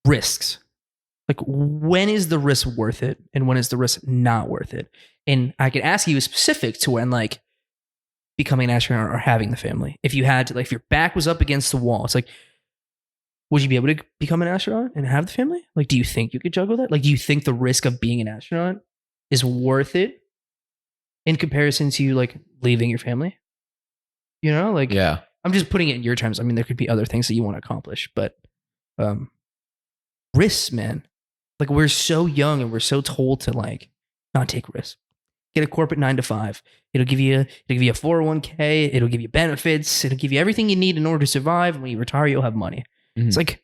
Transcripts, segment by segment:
risks. Like, when is the risk worth it and when is the risk not worth it? And I could ask you specific to when, like, becoming an astronaut or having the family. If you had to, like, if your back was up against the wall, it's like, would you be able to become an astronaut and have the family? Like, do you think you could juggle that? Like, do you think the risk of being an astronaut is worth it in comparison to, like, leaving your family? You know, like, Yeah. I'm just putting it in your terms. I mean, there could be other things that you want to accomplish, but risks, man. Like, we're so young and we're so told to, like, not take risks. Get a corporate 9 to 5. It'll give you a 401k. It'll give you benefits. It'll give you everything you need in order to survive. And when you retire, you'll have money. Mm-hmm. It's like,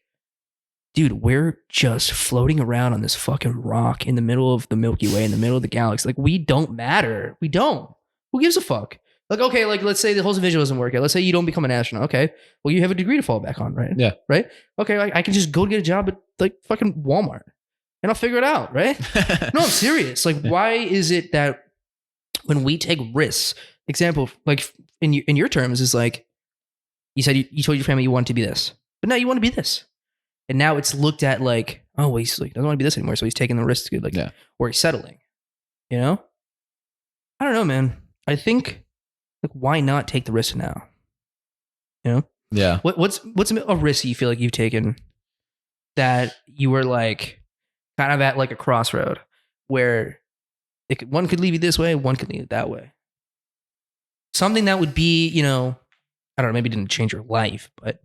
dude, we're just floating around on this fucking rock in the middle of the Milky Way, in the middle of the galaxy. Like, we don't matter. We don't. Who gives a fuck? Like, okay, like, let's say the whole visual doesn't work out. Let's say you don't become an astronaut. Okay. Well, you have a degree to fall back on, right? Yeah. Right? Okay, I can just go get a job at, like, fucking Walmart and I'll figure it out, right? No, I'm serious. Like, why is it that when we take risks, example, like, in your terms, is like, you said you told your family you wanted to be this, but now you want to be this. And now it's looked at like, oh, well, he's like, doesn't want to be this anymore. So he's taking the risk to, like, or he's settling, you know? I don't know, man. I think, like, why not take the risk now? You know? Yeah. What's a risk you feel like you've taken that you were, like, kind of at, like, a crossroad where one could leave you this way, one could leave it that way? Something that would be, you know, I don't know, maybe didn't change your life, but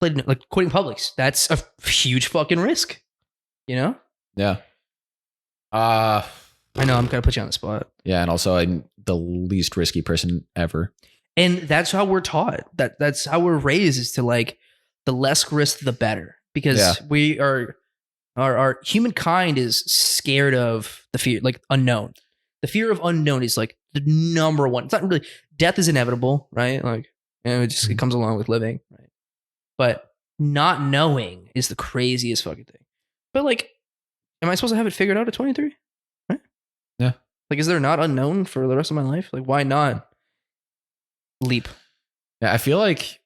like quitting Publix, that's a huge fucking risk, you know? Yeah. I know I'm gonna put you on the spot. Yeah, and also I'm the least risky person ever. And that's how we're taught. That's how we're raised, is to, like, the less risk, the better. Because we are, our humankind is scared of the fear, like, unknown. The fear of unknown is, like, the number one. It's not really, death is inevitable, right? Like, it comes along with living, right? But not knowing is the craziest fucking thing. But, like, am I supposed to have it figured out at 23? Right? Yeah. Like, is there not unknown for the rest of my life? Like, why not leap? Yeah, I feel like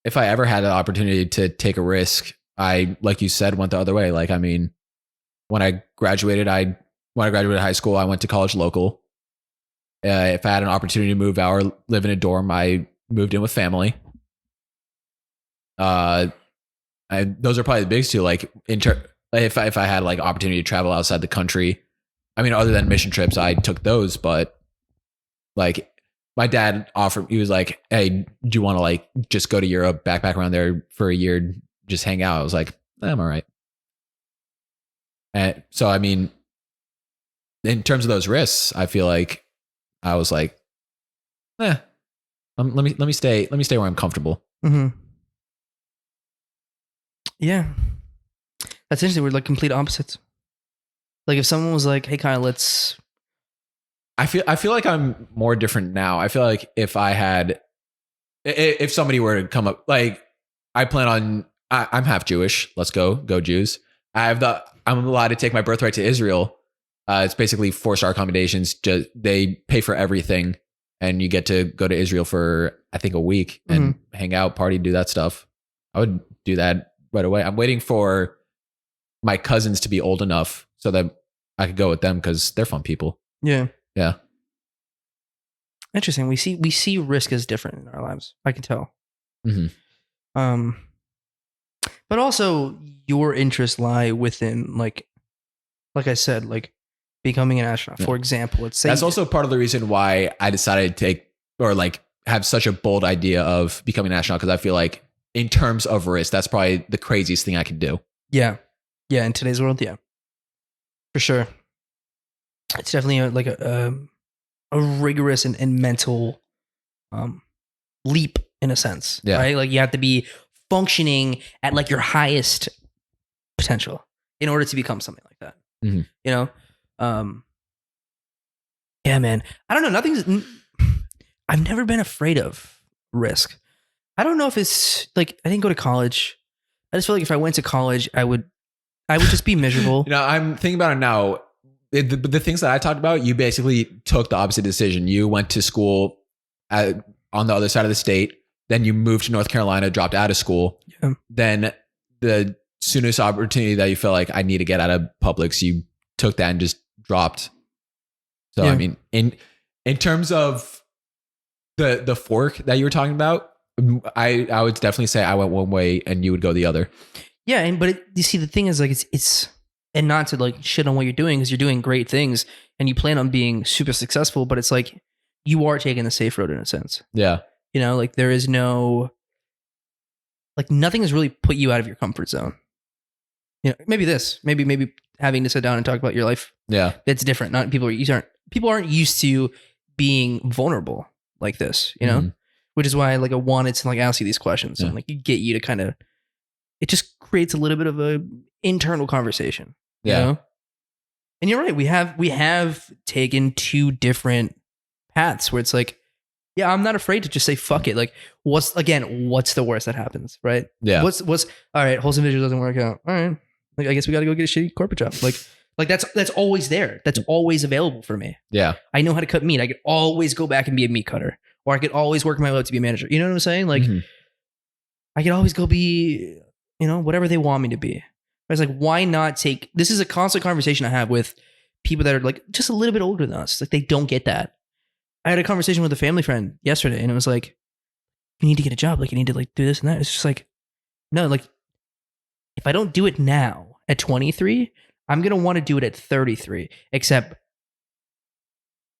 if I ever had an opportunity to take a risk, I, like you said, went the other way. Like, I mean, when I graduated high school, I went to college local. If I had an opportunity to move out or live in a dorm, I moved in with family. Those are probably the biggest two. Like, if I had, like, opportunity to travel outside the country, I mean, other than mission trips, I took those. But, like, my dad offered, he was like, "Hey, do you want to, like, just go to Europe, backpack around there for a year, just hang out?" I was like, "I'm all right." And so, I mean, in terms of those risks, I feel like I was like, let me stay where I'm comfortable. Mm-hmm. Yeah, that's interesting. We're, like, complete opposites. Like, if someone was like, "Hey, Kyle, let's," I feel like I'm more different now. I feel like if somebody were to come up, like, I'm half Jewish. Let's go Jews. I'm allowed to take my birthright to Israel. It's basically 4-star accommodations. Just, they pay for everything, and you get to go to Israel for, I think, a week and hang out, party, do that stuff. I would do that right away. I'm waiting for my cousins to be old enough so that I could go with them, because they're fun people. Yeah. Yeah. Interesting. We see risk as different in our lives. I can tell. Mm-hmm. But also your interests lie within, like I said, like, becoming an astronaut. For example, let's say that's also part of the reason why I decided to take, or, like, have such a bold idea of becoming an astronaut, because I feel like in terms of risk, that's probably the craziest thing I could do. Yeah. Yeah. In today's world. Yeah, for sure. It's definitely a rigorous and mental leap, in a sense, right? Like, you have to be functioning at, like, your highest potential in order to become something like that. Mm-hmm. You know? Yeah, man. I don't know. I've never been afraid of risk. I don't know if it's, like, I didn't go to college. I just feel like if I went to college, I would just be miserable. You know, I'm thinking about it now. The things that I talked about, you basically took the opposite decision. You went to school on the other side of the state. Then you moved to North Carolina, dropped out of school. Yeah. Then the soonest opportunity that you felt like I need to get out of Publix, you took that and just dropped. So Yeah. I mean, in terms of the fork that you were talking about, I would definitely say I went one way and you would go the other. Yeah, but you see, the thing is, like, it's and not to like shit on what you're doing, because you're doing great things and you plan on being super successful, but it's like you are taking the safe road in a sense. Yeah. You know, like there is no, like nothing has really put you out of your comfort zone. You know, maybe having to sit down and talk about your life. Yeah. It's different. Not people aren't used to being vulnerable like this, you know, which is why I wanted to ask you these questions and get you to kind of, it just creates a little bit of a internal conversation, you know? And you're right. We have taken two different paths where it's like, yeah, I'm not afraid to just say, fuck it. Like what's the worst that happens? Right. Yeah. What's all right. Holsten Visual doesn't work out. All right. Like, I guess we got to go get a shitty corporate job. Like that's always there. That's always available for me. Yeah. I know how to cut meat. I could always go back and be a meat cutter, or I could always work my way up to be a manager. You know what I'm saying? Like I could always go be, whatever they want me to be. But it's like, why not take, this is a constant conversation I have with people that are like just a little bit older than us. Like they don't get that. I had a conversation with a family friend yesterday and it was like, you need to get a job. Like you need to do this and that. It's just like, no, like if I don't do it now at 23, I'm going to want to do it at 33, except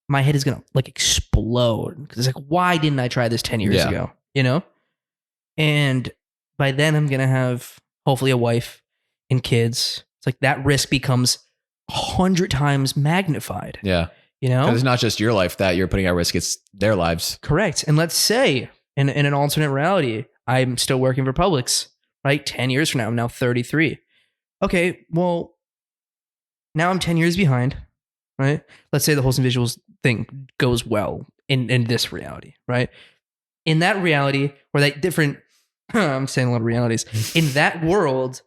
my head is going to explode. Because it's like, why didn't I try this 10 years ago? And by then I'm going to have hopefully a wife and kids. It's like that risk becomes 100 times magnified. Yeah. Because it's not just your life that you're putting at risk, it's their lives. Correct. And let's say in an alternate reality, I'm still working for Publix, right? 10 years from now, I'm now 33. Okay, well, now I'm 10 years behind, right? Let's say the Holsten Visuals thing goes well in this reality, right? In that reality, or that different, I'm saying a lot of realities. In that world,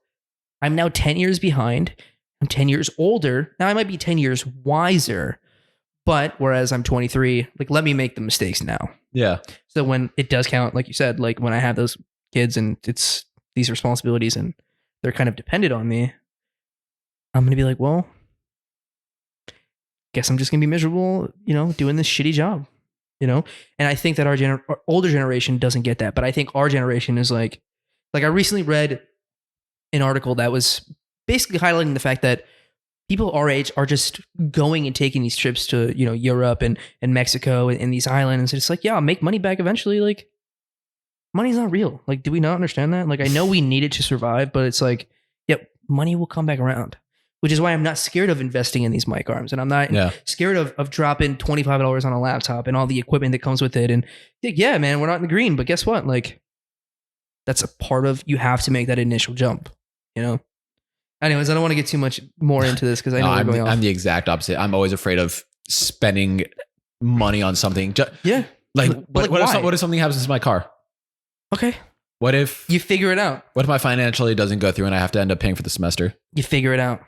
I'm now 10 years behind. I'm 10 years older. Now I might be 10 years wiser, but whereas I'm 23, let me make the mistakes now. Yeah. So when it does count, like you said, when I have those kids and it's these responsibilities and they're kind of dependent on me, I'm going to be like, well, guess I'm just going to be miserable, doing this shitty job, And I think that our older generation doesn't get that. But I think our generation is like I recently read an article that was basically highlighting the fact that people our age are just going and taking these trips to, Europe and Mexico and these islands. It's like, yeah, I'll make money back eventually. Like, money's not real. Like, do we not understand that? Like, I know we need it to survive, but it's like, yep, money will come back around. Which is why I'm not scared of investing in these mic arms. And I'm not scared of dropping $25 on a laptop and all the equipment that comes with it. And yeah, man, we're not in the green, but guess what? That's a part of, you have to make that initial jump, Anyways, I don't want to get too much more into this because I know we're going off. I'm the exact opposite. I'm always afraid of spending money on something. What if something happens to my car? Okay. What if you figure it out? What if my financially doesn't go through and I have to end up paying for the semester? You figure it out.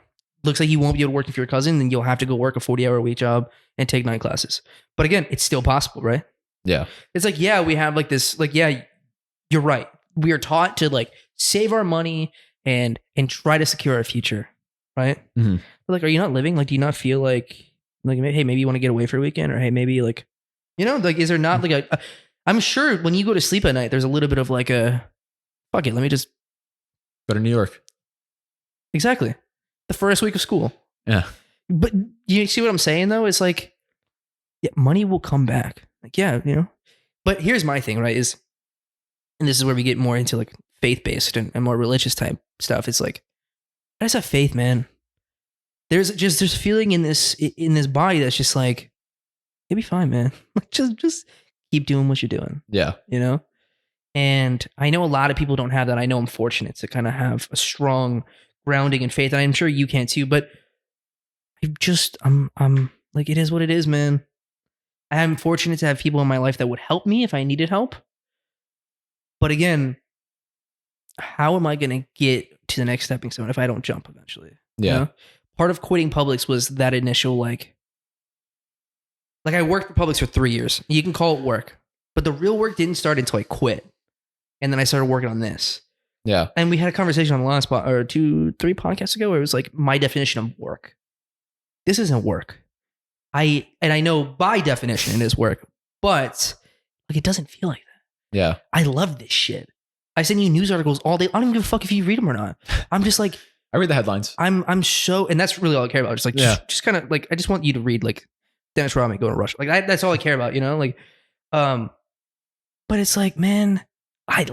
Looks like you won't be able to work with your cousin, then you'll have to go work a 40-hour-a-week job and take 9 classes. But again, it's still possible, right? Yeah. It's like, yeah, we have this, you're right. We are taught to save our money and try to secure our future, right? Mm-hmm. But are you not living? Do you not feel like hey, maybe you want to get away for a weekend, or hey, maybe is there not I'm sure when you go to sleep at night, there's a little bit of a, fuck it, let me just go to New York. Exactly. The first week of school. Yeah. But you see what I'm saying though? It's yeah, money will come back. But here's my thing, right? And this is where we get more into faith-based and more religious type stuff. It's I just have faith, man. There's a feeling in this body that's just you'll be fine, man. Just keep doing what you're doing. Yeah. And I know a lot of people don't have that. I know I'm fortunate to kind of have a strong grounding in faith, and I'm sure you can too, but I'm it is what it is, man. I'm fortunate to have people in my life that would help me if I needed help. But again, how am I going to get to the next stepping stone if I don't jump eventually? Yeah. Part of quitting Publix was that initial, I worked for Publix for 3 years. You can call it work, but the real work didn't start until I quit. And then I started working on this. Yeah. And we had a conversation on the last or 2-3 podcasts ago where it was like my definition of work. This isn't work. I know by definition it is work, but like it doesn't feel like that. Yeah. I love this shit. I send you news articles all day. I don't even give a fuck if you read them or not. I'm just like, I read the headlines. I'm so, and that's really all I care about. Just like, just kind of like, I just want you to read like Dennis Rodman going to Russia. Like that's all I care about, you know? Like, but it's like, man, I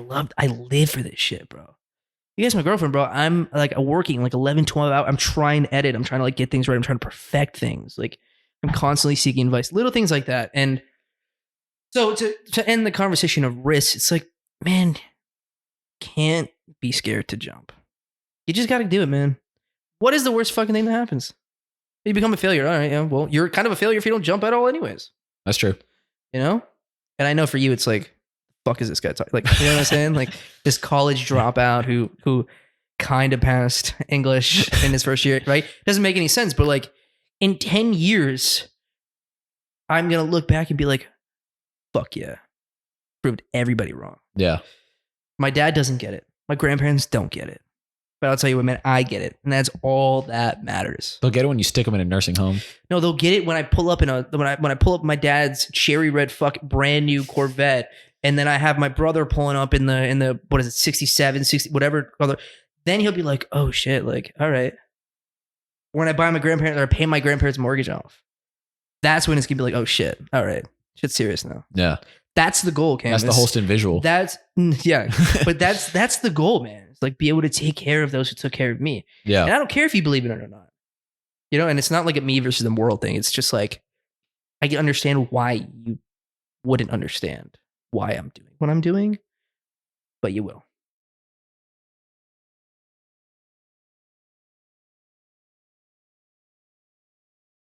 live for this shit, bro. You guys, my girlfriend, bro. I'm like working like 11, 12 hours. I'm trying to edit. I'm trying to like get things right. I'm trying to perfect things. Like I'm constantly seeking advice, little things like that. And so to end the conversation of risk, it's like, man, can't be scared to jump. You just got to do it, man. What is the worst fucking thing that happens? You become a failure. All right, yeah. Well, you're kind of a failure if you don't jump at all, anyways. That's true. You know? And I know for you, it's like, fuck is this guy talking? Like, you know what I'm saying? Like this college dropout who kind of passed English in his first year, right? Doesn't make any sense. But like in 10 years, I'm going to look back and be like, fuck yeah. Proved everybody wrong. Yeah. My dad doesn't get it. My grandparents don't get it. But I'll tell you what, man, I get it. And that's all that matters. They'll get it when you stick them in a nursing home. No, they'll get it when I pull up when I pull up my dad's cherry red brand new Corvette, and then I have my brother pulling up in the what is it, 67, 60, whatever color. Then he'll be like, oh shit, like, all right. When I buy my grandparents or pay my grandparents' mortgage off, that's when it's gonna be like, oh shit, all right. Shit's serious now. Yeah. That's the goal, Cam. That's the Holsten visual. That's yeah. But that's the goal, man. It's like be able to take care of those who took care of me. Yeah. And I don't care if you believe in it or not. You know, and it's not like a me versus the world thing. It's just like I can understand why you wouldn't understand why I'm doing what I'm doing, but you will.